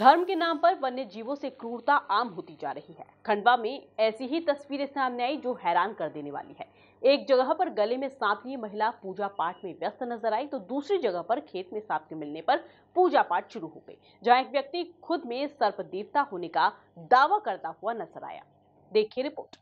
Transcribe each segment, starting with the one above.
धर्म के नाम पर वन्य जीवों से क्रूरता आम होती जा रही है। खंडवा में ऐसी ही तस्वीरें सामने आई जो हैरान कर देने वाली है। एक जगह पर गले में सांप लिए महिला पूजा पाठ में व्यस्त नजर आई, तो दूसरी जगह पर खेत में सांप के मिलने पर पूजा पाठ शुरू हो गई, जहां एक व्यक्ति खुद में सर्प देवता होने का दावा करता हुआ नजर आया। देखिए रिपोर्ट।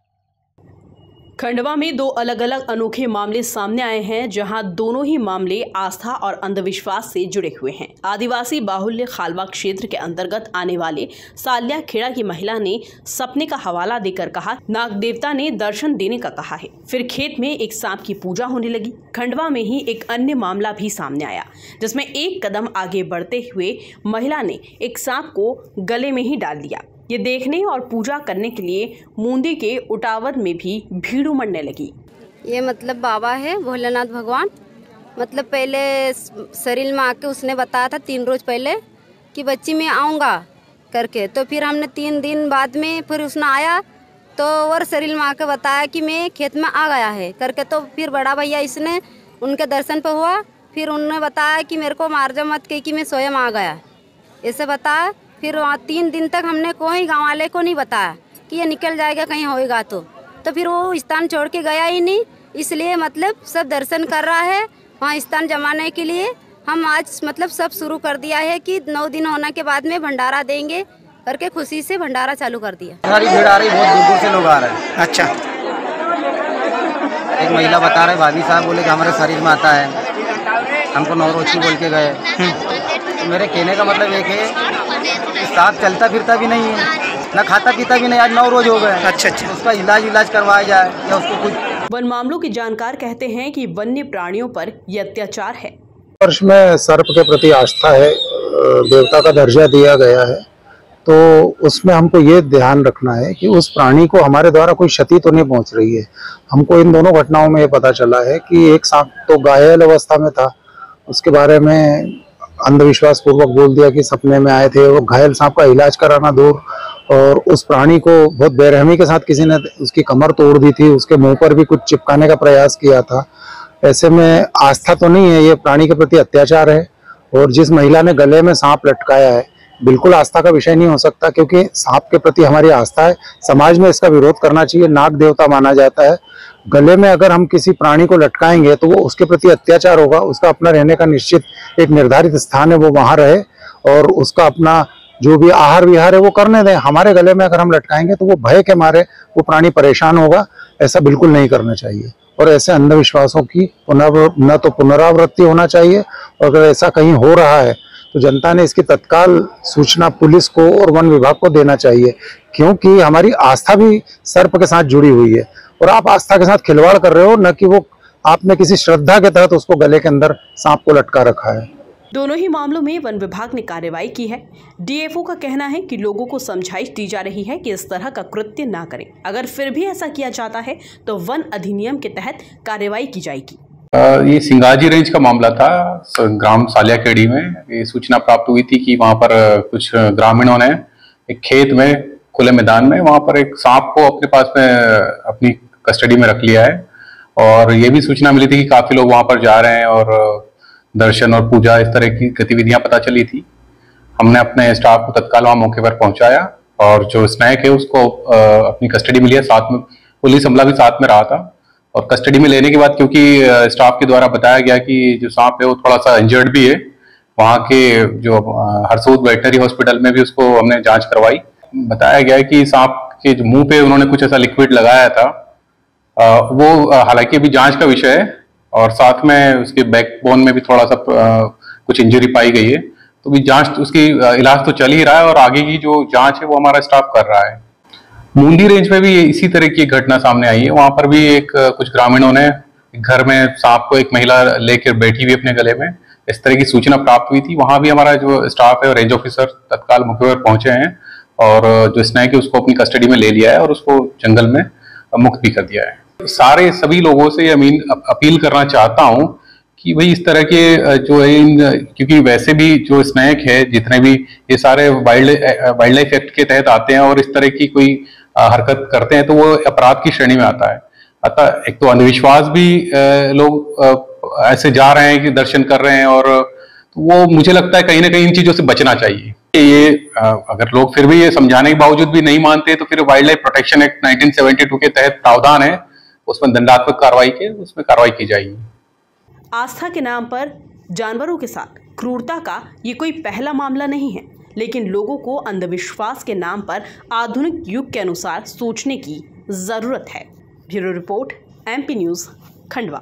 खंडवा में दो अलग अलग अनोखे मामले सामने आए हैं, जहां दोनों ही मामले आस्था और अंधविश्वास से जुड़े हुए हैं। आदिवासी बाहुल्य खालवा क्षेत्र के अंतर्गत आने वाले साल्या खेड़ा की महिला ने सपने का हवाला देकर कहा, नाग देवता ने दर्शन देने का कहा है। फिर खेत में एक सांप की पूजा होने लगी। खंडवा में ही एक अन्य मामला भी सामने आया, जिसमें एक कदम आगे बढ़ते हुए महिला ने एक सांप को गले में ही डाल दिया। ये देखने और पूजा करने के लिए मूंदी के उटावद में भी भीड़ उमड़ने लगी। ये मतलब बाबा है भोलेनाथ भगवान। मतलब पहले शरीर में आके उसने बताया था 3 रोज पहले कि बच्ची मैं आऊँगा करके, तो फिर हमने 3 दिन बाद में फिर उसने आया तो और शरीर में आके बताया कि मैं खेत में आ गया है करके। तो फिर बड़ा भैया इसने उनके दर्शन पर हुआ, फिर उन्होंने बताया कि मेरे को मार जा मत कही कि मैं स्वयं आ गया, ऐसे बताया। फिर वहाँ 3 दिन तक हमने कोई गाँव वाले को नहीं बताया कि ये निकल जाएगा कहीं होएगा तो फिर वो स्थान छोड़ के गया ही नहीं। इसलिए मतलब सब दर्शन कर रहा है वहाँ स्थान जमाने के लिए। हम आज मतलब सब शुरू कर दिया है कि 9 दिन होने के बाद में भंडारा देंगे करके खुशी से भंडारा चालू कर दिया। सारी भीड़ आ रही, बहुत दूर दूर से लोग आ रहे हैं। अच्छा, एक महिला बता रहे, भाभी साहब बोले कि हमारे शरीर में आता है, हमको 9 रोज की बोल के गए। तो मेरे कहने का मतलब एक है, सांप चलता फिरता भी नहीं है, न खाता पीता भी नहीं, आज 9 रोज हो गए। अच्छा, उसका इलाज करवाया जाए या उसको कुछ। वन मामलों के जानकार कहते हैं कि वन्य प्राणियों पर यह अत्याचार है। वर्ष में सर्प के प्रति आस्था है, देवता का दर्जा दिया गया है, तो उसमें हमको ये ध्यान रखना है कि उस प्राणी को हमारे द्वारा कोई क्षति तो नहीं पहुंच रही है। हमको इन दोनों घटनाओं में ये पता चला है कि एक सांप तो घायल अवस्था में था, उसके बारे में अंधविश्वास पूर्वक बोल दिया कि सपने में आए थे। वो घायल सांप का इलाज कराना दूर, और उस प्राणी को बहुत बेरहमी के साथ किसी ने उसकी कमर तोड़ दी थी, उसके मुंह पर भी कुछ चिपकाने का प्रयास किया था। ऐसे में आस्था तो नहीं है, ये प्राणी के प्रति अत्याचार है। और जिस महिला ने गले में सांप लटकाया है, बिल्कुल आस्था का विषय नहीं हो सकता, क्योंकि सांप के प्रति हमारी आस्था है। समाज में इसका विरोध करना चाहिए। नाग देवता माना जाता है। गले में अगर हम किसी प्राणी को लटकाएंगे तो वो उसके प्रति अत्याचार होगा। उसका अपना रहने का निश्चित एक निर्धारित स्थान है, वो वहां रहे और उसका अपना जो भी आहार विहार है वो करने दें। हमारे गले में अगर हम लटकाएंगे तो वो भय के मारे वो प्राणी परेशान होगा। ऐसा बिल्कुल नहीं करना चाहिए, और ऐसे अंधविश्वासों की न तो पुनरावृत्ति होना चाहिए, और अगर ऐसा कहीं हो रहा है तो जनता ने इसकी तत्काल सूचना पुलिस को और वन विभाग को देना चाहिए, क्योंकि हमारी आस्था भी सर्प के साथ जुड़ी हुई है और आप आस्था के साथ खिलवाड़ कर रहे हो, न कि वो आपने किसी श्रद्धा के तहत उसको गले के अंदर सांप को लटका रखा है। दोनों ही मामलों में वन विभाग ने कार्रवाई की है। डीएफओ का कहना है कि लोगों को समझाइश दी जा रही है कि इस तरह का कृत्य ना करें। अगर फिर भी ऐसा किया जाता है तो वन अधिनियम के तहत कार्रवाई की जाएगी। ये सिंगाजी रेंज का मामला था। ग्राम सालियाखेड़ी में ये सूचना प्राप्त हुई थी कि वहां पर कुछ ग्रामीणों ने एक खेत में खुले मैदान में वहां पर एक सांप को अपने पास में अपनी कस्टडी में रख लिया है, और ये भी सूचना मिली थी कि काफी लोग वहां पर जा रहे हैं और दर्शन और पूजा इस तरह की गतिविधियां पता चली थी। हमने अपने स्टाफ को तत्काल वहां मौके पर पहुंचाया और जो स्नैक है उसको अपनी कस्टडी में लिया। साथ में पुलिस अमला भी साथ में रहा था, और कस्टडी में लेने के बाद क्योंकि स्टाफ के द्वारा बताया गया कि जो सांप है वो थोड़ा सा इंजर्ड भी है, वहाँ के जो हरसूद वेटनरी हॉस्पिटल में भी उसको हमने जांच करवाई। बताया गया कि सांप के जो मुंह पे उन्होंने कुछ ऐसा लिक्विड लगाया था, वो हालांकि अभी जांच का विषय है, और साथ में उसके बैकबोन में भी थोड़ा सा कुछ इंजरी पाई गई है। तो भी जांच उसकी इलाज तो चल ही रहा है, और आगे की जो जांच है वो हमारा स्टाफ कर रहा है। मूंदी रेंज में भी इसी तरह की घटना सामने आई है। वहां पर भी कुछ ग्रामीणों ने घर में सांप को एक महिला लेकर बैठी हुई अपने गले में, इस तरह की सूचना प्राप्त हुई थी। वहां भी हमारा जो स्टाफ है और रेंज ऑफिसर तत्काल मौके पर पहुंचे हैं, और जो स्नैक है उसको अपनी कस्टडी में ले लिया है और उसको जंगल में मुक्त भी कर दिया है। सभी लोगों से अपील करना चाहता हूं कि भाई इस तरह के जो है, क्योंकि वैसे भी जो स्नैक है जितने भी ये सारे वाइल्ड लाइफ एक्ट के तहत आते हैं, और इस तरह की कोई हरकत करते हैं तो वो अपराध की श्रेणी में आता है। अतः एक तो अंधविश्वास भी लोग ऐसे जा रहे हैं कि दर्शन कर रहे हैं, और वो मुझे लगता है कहीं ना कहीं इन चीजों से बचना चाहिए। ये अगर लोग फिर भी ये समझाने के बावजूद भी नहीं मानते तो फिर वाइल्ड लाइफ प्रोटेक्शन एक्ट 1972 के तहत प्रावधान है, उसमें दंडात्मक कार्रवाई की जाएगी। आस्था के नाम पर जानवरों के साथ क्रूरता का ये कोई पहला मामला नहीं है, लेकिन लोगों को अंधविश्वास के नाम पर आधुनिक युग के अनुसार सोचने की जरूरत है। Bureau report, MP news, Khandwa.